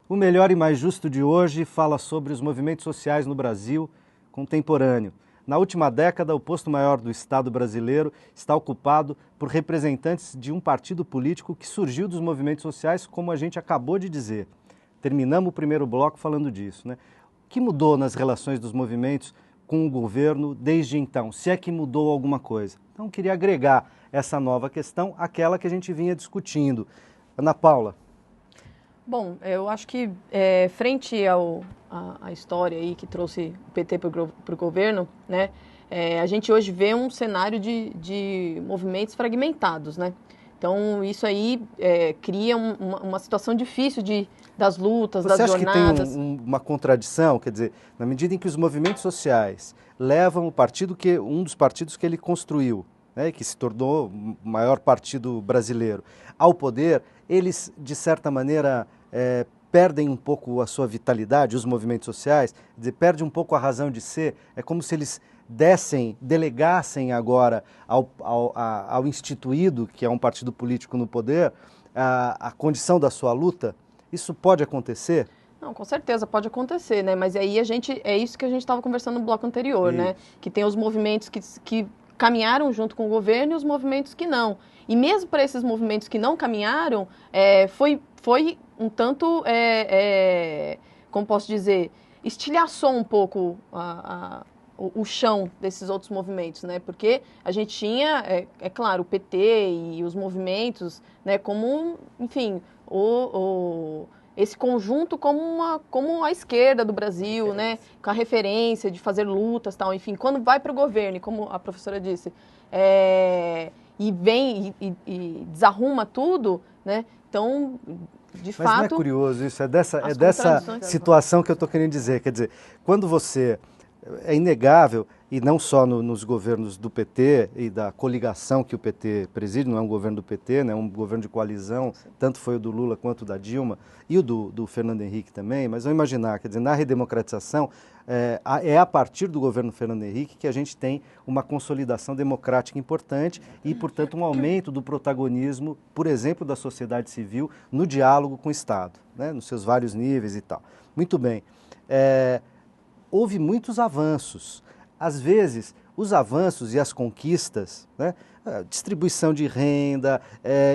O Melhor e Mais Justo de hoje fala sobre os movimentos sociais no Brasil contemporâneo. Na última década, o posto maior do Estado brasileiro está ocupado por representantes de um partido político que surgiu dos movimentos sociais, como a gente acabou de dizer. Terminamos o primeiro bloco falando disso, né? O que mudou nas relações dos movimentos com o governo desde então, se é que mudou alguma coisa? Então, queria agregar essa nova questão àquela que a gente vinha discutindo. Ana Paula. Bom, eu acho que frente à história aí que trouxe o PT para o governo, né, a gente hoje vê um cenário de movimentos fragmentados, né? Então, isso aí cria uma situação difícil das lutas, das jornadas. Você acha que tem uma contradição? Quer dizer, na medida em que os movimentos sociais levam o partido um dos partidos que ele construiu, né, que se tornou o maior partido brasileiro, ao poder, eles, de certa maneira, perdem um pouco a sua vitalidade, os movimentos sociais, quer dizer, perde um pouco a razão de ser, é como se eles delegassem agora ao instituído, que é um partido político no poder, a condição da sua luta. Isso pode acontecer? Não, com certeza pode acontecer, né? Mas aí é isso que a gente estava conversando no bloco anterior, né? Que tem os movimentos que caminharam junto com o governo e os movimentos que não. E mesmo para esses movimentos que não caminharam, foi um tanto, como posso dizer, estilhaçou um pouco o chão desses outros movimentos, né? Porque a gente tinha, claro, o PT e os movimentos, né, como, enfim, esse conjunto como a esquerda do Brasil, né, com a referência de fazer lutas, tal, enfim, quando vai para o governo, como a professora disse, e vem e desarruma tudo, né? Então, de fato... Mas não é curioso isso? É dessa situação que eu estou querendo dizer. Quer dizer, quando você... É inegável, e não só nos governos do PT e da coligação que o PT preside, não é um governo do PT, né, é um governo de coalizão, tanto foi o do Lula quanto o da Dilma, e o do Fernando Henrique também, mas vamos imaginar, quer dizer, na redemocratização, é a partir do governo Fernando Henrique que a gente tem uma consolidação democrática importante e, portanto, um aumento do protagonismo, por exemplo, da sociedade civil no diálogo com o Estado, né, nos seus vários níveis e tal. Muito bem. Houve muitos avanços. Às vezes, os avanços e as conquistas, né, distribuição de renda,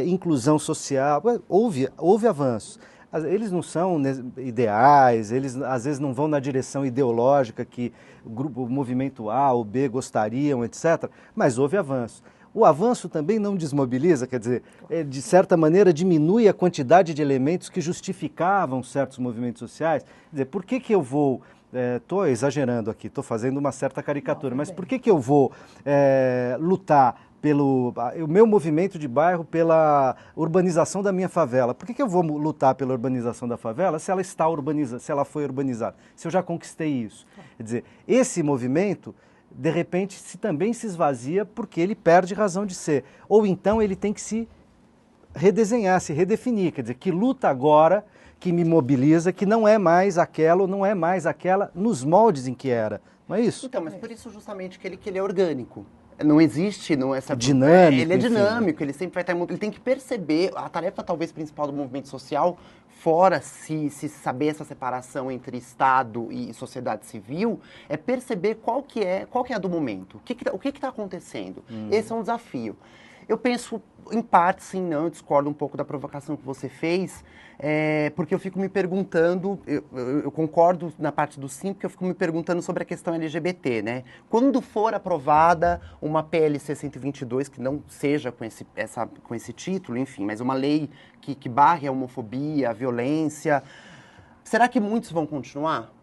inclusão social, houve avanços. Eles não são ideais, eles às vezes não vão na direção ideológica que o movimento A ou B gostariam, etc., mas houve avanço. O avanço também não desmobiliza, quer dizer, de certa maneira diminui a quantidade de elementos que justificavam certos movimentos sociais. Quer dizer, por que eu vou... Estou exagerando aqui, estou fazendo uma certa caricatura, mas por que eu vou lutar o meu movimento de bairro pela urbanização da minha favela? Por que eu vou lutar pela urbanização da favela se ela está urbanizada, se ela foi urbanizada, se eu já conquistei isso? Quer dizer, esse movimento, de repente, também se esvazia porque ele perde razão de ser. Ou então ele tem que se redesenhar, se redefinir, quer dizer, que luta agora... que me mobiliza, que não é mais aquela ou não é mais aquela nos moldes em que era, não é isso? Então, mas por isso justamente que ele é orgânico. Não existe essa... Dinâmico. Ele é dinâmico, ele sempre vai estar... Ele tem que perceber, a tarefa talvez principal do movimento social, fora se saber essa separação entre Estado e sociedade civil, é perceber qual que é a do momento, o que está acontecendo. Esse é um desafio. Eu penso, em parte, sim, não, eu discordo um pouco da provocação que você fez, porque eu fico me perguntando, eu concordo na parte do sim, porque eu fico me perguntando sobre a questão LGBT, né? Quando for aprovada uma PLC 122, que não seja com esse título, enfim, mas uma lei que barre a homofobia, a violência, será que muitos vão continuar?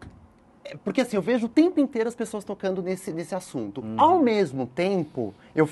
Porque assim, eu vejo o tempo inteiro as pessoas tocando nesse assunto. Ao mesmo tempo, eu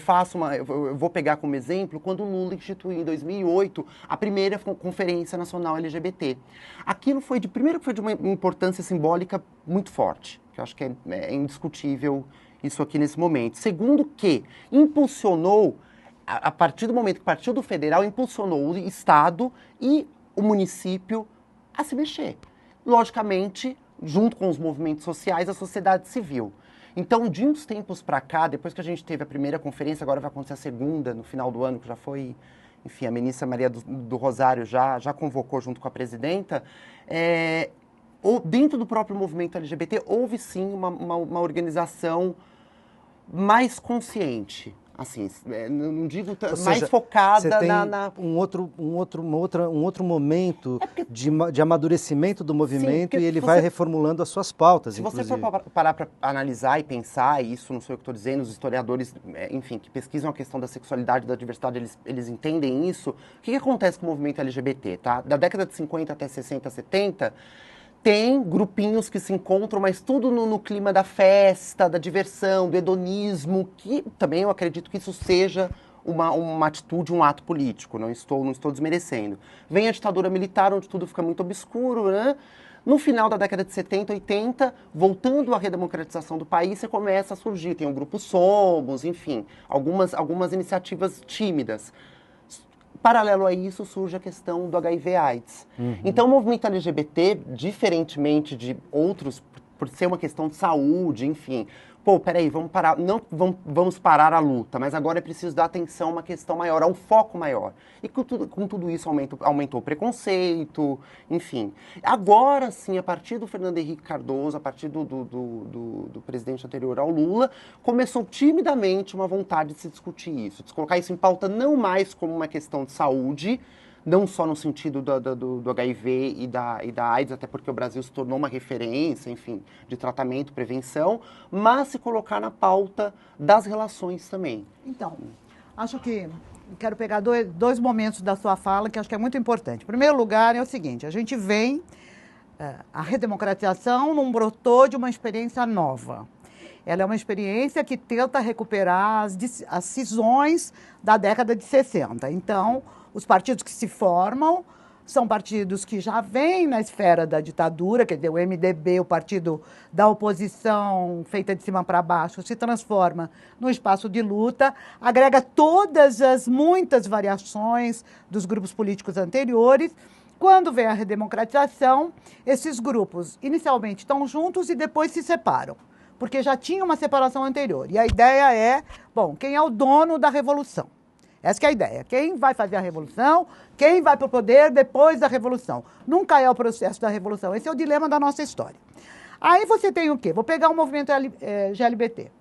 vou pegar como exemplo quando o Lula instituiu em 2008 a primeira Conferência Nacional LGBT. Aquilo primeiro que foi de uma importância simbólica muito forte, que eu acho que é indiscutível isso aqui nesse momento. Segundo que impulsionou, a partir do momento que partiu do federal, impulsionou o Estado e o município a se mexer. Logicamente, junto com os movimentos sociais, a sociedade civil. Então, de uns tempos para cá, depois que a gente teve a primeira conferência, agora vai acontecer a segunda, no final do ano, que já foi enfim, a ministra Maria do Rosário já convocou junto com a presidenta, dentro do próprio movimento LGBT, houve sim uma organização mais consciente. Assim, não digo mais focada um outro momento de amadurecimento do movimento, e ele vai reformulando as suas pautas, se inclusive. você for parar para analisar e pensar, e isso não sei o que estou dizendo, os historiadores, enfim, que pesquisam a questão da sexualidade e da diversidade, eles entendem isso. O que acontece com o movimento LGBT, tá? Da década de 50 até 60, 70... tem grupinhos que se encontram, mas tudo no clima da festa, da diversão, do hedonismo, que também eu acredito que isso seja uma atitude, um ato político, não estou desmerecendo. Vem a ditadura militar, onde tudo fica muito obscuro, né? No final da década de 70, 80, voltando à redemocratização do país, você começa a surgir, tem o Grupo Somos, enfim, algumas iniciativas tímidas. Paralelo a isso, surge a questão do HIV/AIDS. Então, o movimento LGBT, diferentemente de outros, por ser uma questão de saúde, enfim, peraí, vamos parar a luta, mas agora é preciso dar atenção a uma questão maior, a um foco maior. E com tudo isso aumentou o preconceito, enfim. Agora sim, a partir do Fernando Henrique Cardoso, a partir do presidente anterior ao Lula, começou timidamente uma vontade de se discutir isso, de se colocar isso em pauta não mais como uma questão de saúde, não só no sentido do HIV e da AIDS, até porque o Brasil se tornou uma referência, enfim, de tratamento, prevenção, mas se colocar na pauta das relações também. Então, acho que quero pegar dois momentos da sua fala que acho que é muito importante. Em primeiro lugar, é o seguinte, a gente vem, a redemocratização não brotou de uma experiência nova. Ela é uma experiência que tenta recuperar as cisões da década de 60. Então, os partidos que se formam são partidos que já vêm na esfera da ditadura, quer dizer, o MDB, o partido da oposição feita de cima para baixo, se transforma no espaço de luta, agrega todas as muitas variações dos grupos políticos anteriores. Quando vem a redemocratização, esses grupos inicialmente estão juntos e depois se separam, porque já tinha uma separação anterior. E a ideia é, quem é o dono da revolução? Essa que é a ideia. Quem vai fazer a revolução, quem vai para o poder depois da revolução. Nunca é o processo da revolução. Esse é o dilema da nossa história. Aí você tem o quê? Vou pegar o movimento LGBT.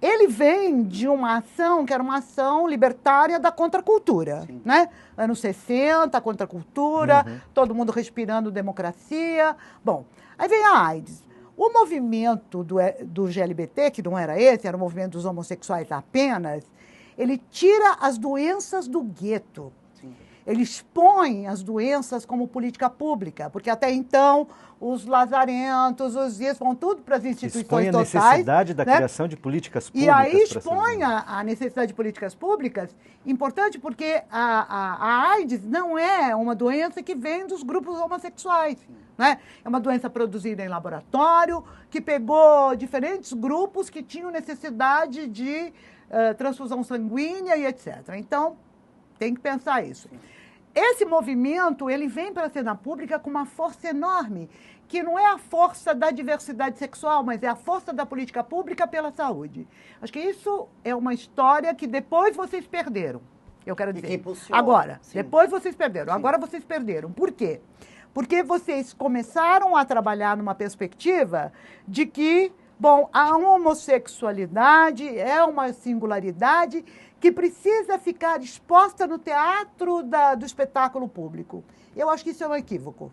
Ele vem de uma ação que era uma ação libertária da contracultura, né? Anos 60, contracultura, todo mundo respirando democracia. Bom, aí vem a AIDS. O movimento do GLBT, que não era esse, era o movimento dos homossexuais apenas, ele tira as doenças do gueto. Sim. Ele expõe as doenças como política pública, porque até então os lazarentos, os IES vão tudo para as instituições totais. Expõe a necessidade da criação de políticas públicas. E aí expõe a necessidade de políticas públicas, importante porque a AIDS não é uma doença que vem dos grupos homossexuais. Né? É uma doença produzida em laboratório, que pegou diferentes grupos que tinham necessidade de transfusão sanguínea e etc. Então, tem que pensar isso. Esse movimento, ele vem para a cena pública com uma força enorme, que não é a força da diversidade sexual, mas é a força da política pública pela saúde. Acho que isso é uma história que depois vocês perderam, eu quero dizer. Agora, depois vocês perderam. Sim. Agora vocês perderam. Por quê? Porque vocês começaram a trabalhar numa perspectiva de que a homossexualidade é uma singularidade que precisa ficar exposta no teatro do espetáculo público. Eu acho que isso é um equívoco.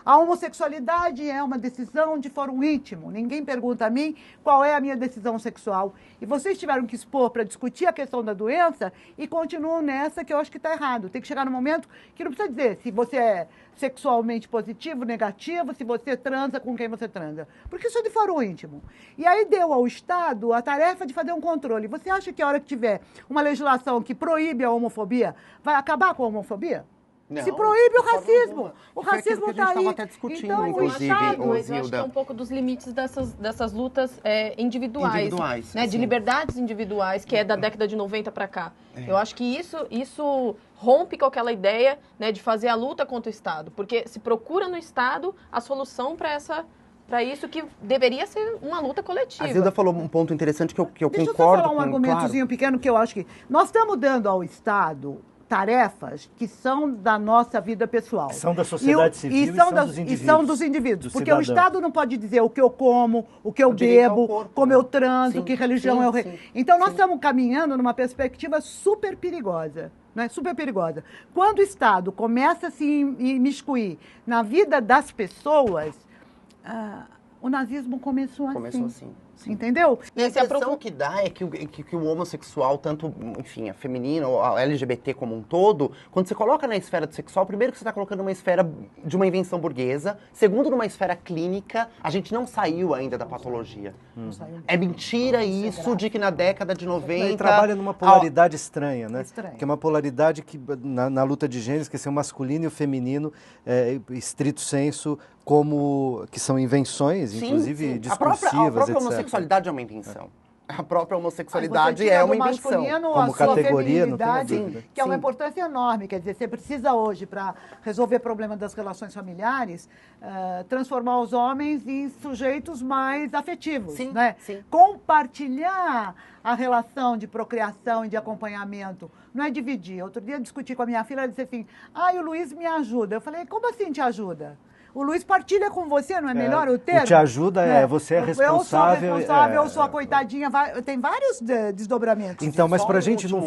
A homossexualidade é uma decisão de fórum íntimo. Ninguém pergunta a mim qual é a minha decisão sexual. E vocês tiveram que expor para discutir a questão da doença e continuam nessa que eu acho que está errado. Tem que chegar no momento que não precisa dizer se você é sexualmente positivo, negativo, se você transa com quem você transa. Porque isso é de fórum íntimo. E aí deu ao Estado a tarefa de fazer um controle. Você acha que a hora que tiver uma legislação que proíbe a homofobia, vai acabar com a homofobia? Não, se proíbe o racismo. O racismo está aí. Até discutindo, então, inclusive, mas eu acho que é um pouco dos limites dessas lutas individuais, né? De liberdades individuais, que é da década de 90 para cá. Eu acho que isso rompe com aquela ideia, né, de fazer a luta contra o Estado, porque se procura no Estado a solução para para isso que deveria ser uma luta coletiva. A Zilda falou um ponto interessante que eu Deixa concordo. eu só falar um com, argumentozinho pequeno que eu acho que nós estamos dando ao Estado tarefas que são da nossa vida pessoal. Que são da sociedade civil e são dos indivíduos. Porque cidadãos. o Estado não pode dizer o que eu como, o que eu bebo, corpo, como né? eu transo, Sim, que religião sim, eu... sim, Então, nós sim. estamos caminhando numa perspectiva super perigosa. Né? Super perigosa. Quando o Estado começa a se imiscuir na vida das pessoas, o nazismo começou assim. Sim. Entendeu? E a impressão que dá é que o homossexual, tanto, enfim, a feminina ou a LGBT como um todo, quando você coloca na esfera do sexual, primeiro que você está colocando numa esfera de uma invenção burguesa, segundo, numa esfera clínica, a gente não saiu ainda da patologia. É mentira isso de que na década de 90... Ele trabalha numa polaridade estranha, né? Estranha. Que é uma polaridade que, na luta de gêneros, que é o masculino e o feminino, estrito senso, como que são invenções, inclusive discursivas, a própria etc. homossexualidade é uma invenção. A própria homossexualidade é uma invenção. Como categoria, não tem dúvida. Que é uma importância enorme. Quer dizer, você precisa hoje, para resolver o problema das relações familiares, transformar os homens em sujeitos mais afetivos. Sim, né? sim. Compartilhar a relação de procriação e de acompanhamento. Não é dividir. Outro dia eu discuti com a minha filha, ela disse assim, o Luiz me ajuda. Eu falei, como assim te ajuda? O Luiz partilha com você, não é melhor o termo? O te ajuda você é responsável. Eu sou a coitadinha, tem vários desdobramentos. Então, mas para a gente não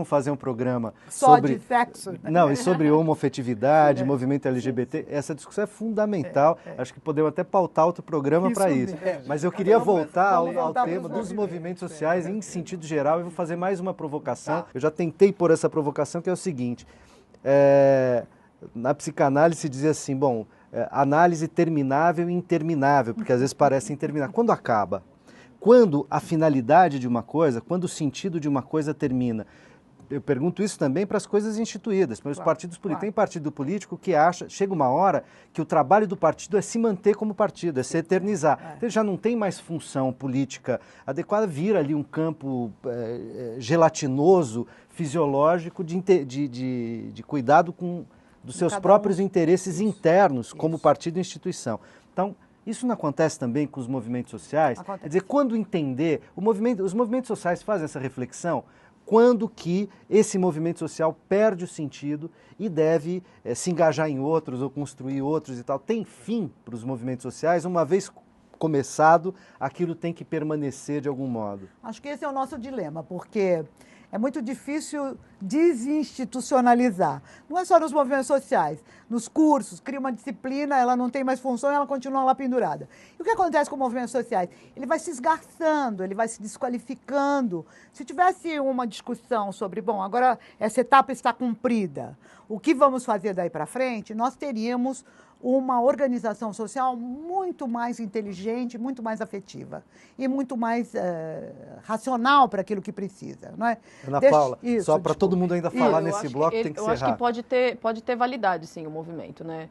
fazer um programa sobre de sexo. Não, e sobre homofetividade, movimento LGBT, essa discussão é fundamental. Acho que podemos até pautar outro programa para isso. Mas eu queria voltar ao tema dos movimentos sociais em sentido geral. Eu vou fazer mais uma provocação. Eu já tentei pôr essa provocação, que é o seguinte. Na psicanálise se dizia assim, análise terminável e interminável, porque às vezes parece interminável. Quando acaba? Quando a finalidade de uma coisa, quando o sentido de uma coisa termina? Eu pergunto isso também para as coisas instituídas, para os partidos políticos. Tem partido político que chega uma hora que o trabalho do partido é se manter como partido, é se eternizar. Então, ele já não tem mais função política adequada, vira ali um campo gelatinoso, fisiológico, de cuidado dos seus próprios interesses internos, como partido e instituição. Então, isso não acontece também com os movimentos sociais? Quer dizer, quando entender, os movimentos sociais fazem essa reflexão, quando que esse movimento social perde o sentido e deve se engajar em outros ou construir outros e tal. Tem fim para os movimentos sociais, uma vez começado, aquilo tem que permanecer de algum modo. Acho que esse é o nosso dilema, porque é muito difícil desinstitucionalizar. Não é só nos movimentos sociais. Nos cursos, cria uma disciplina, ela não tem mais função e ela continua lá pendurada. E o que acontece com movimentos sociais? Ele vai se esgarçando, ele vai se desqualificando. Se tivesse uma discussão sobre, agora essa etapa está cumprida, o que vamos fazer daí para frente, nós teríamos uma organização social muito mais inteligente, muito mais afetiva e muito mais racional para aquilo que precisa, não é? Ana Paula, só para todo mundo ainda falar nesse bloco, tem que ser rápido. Eu acho que pode ter validade, sim, o movimento, né?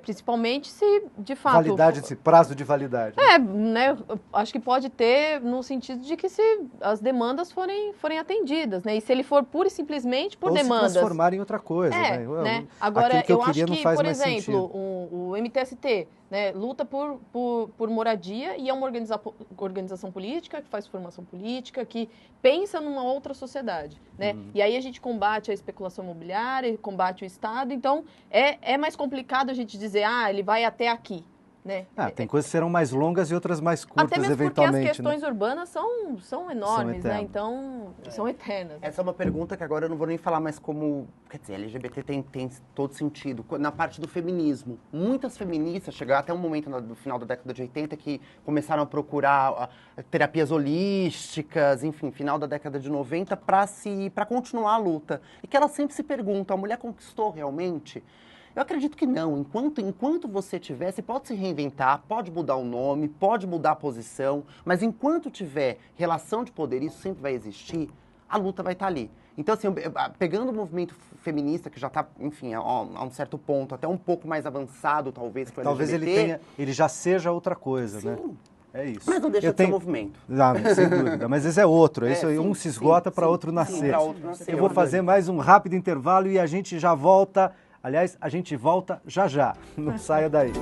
Principalmente se, de fato... Validade, prazo de validade. Né? Acho que pode ter no sentido de que se as demandas forem atendidas, né? E se ele for pura e simplesmente por demandas... se transformar em outra coisa, né? Agora, eu acho que, por exemplo, o MTST, né, luta por moradia e é uma organização política que faz formação política, que pensa numa outra sociedade, né? E aí a gente combate a especulação imobiliária, combate o Estado, então é mais complicado a gente dizer, ele vai até aqui. Né? Tem coisas que serão mais longas e outras mais curtas, até mesmo eventualmente. Porque as questões urbanas são enormes, né? Então, são eternas. Essa é uma pergunta que agora eu não vou nem falar mais como... Quer dizer, LGBT tem todo sentido. Na parte do feminismo, muitas feministas chegaram até um momento no final da década de 80 que começaram a procurar terapias holísticas, enfim, final da década de 90, para continuar a luta. E que elas sempre se perguntam, a mulher conquistou realmente? Eu acredito que não. Enquanto você tiver, você pode se reinventar, pode mudar o nome, pode mudar a posição, mas enquanto tiver relação de poder, isso sempre vai existir, a luta vai estar ali. Então, assim, pegando o movimento feminista, que já está, enfim, a um certo ponto, até um pouco mais avançado, talvez, que o LGBT... ele já seja outra coisa, sim, né? É isso. Mas não deixa de ser movimento. Não, sem dúvida. Mas esse é outro. Um se esgota para outro nascer. Eu vou fazer mais um rápido intervalo e a gente já volta. Aliás, a gente volta já já. Não saia daí.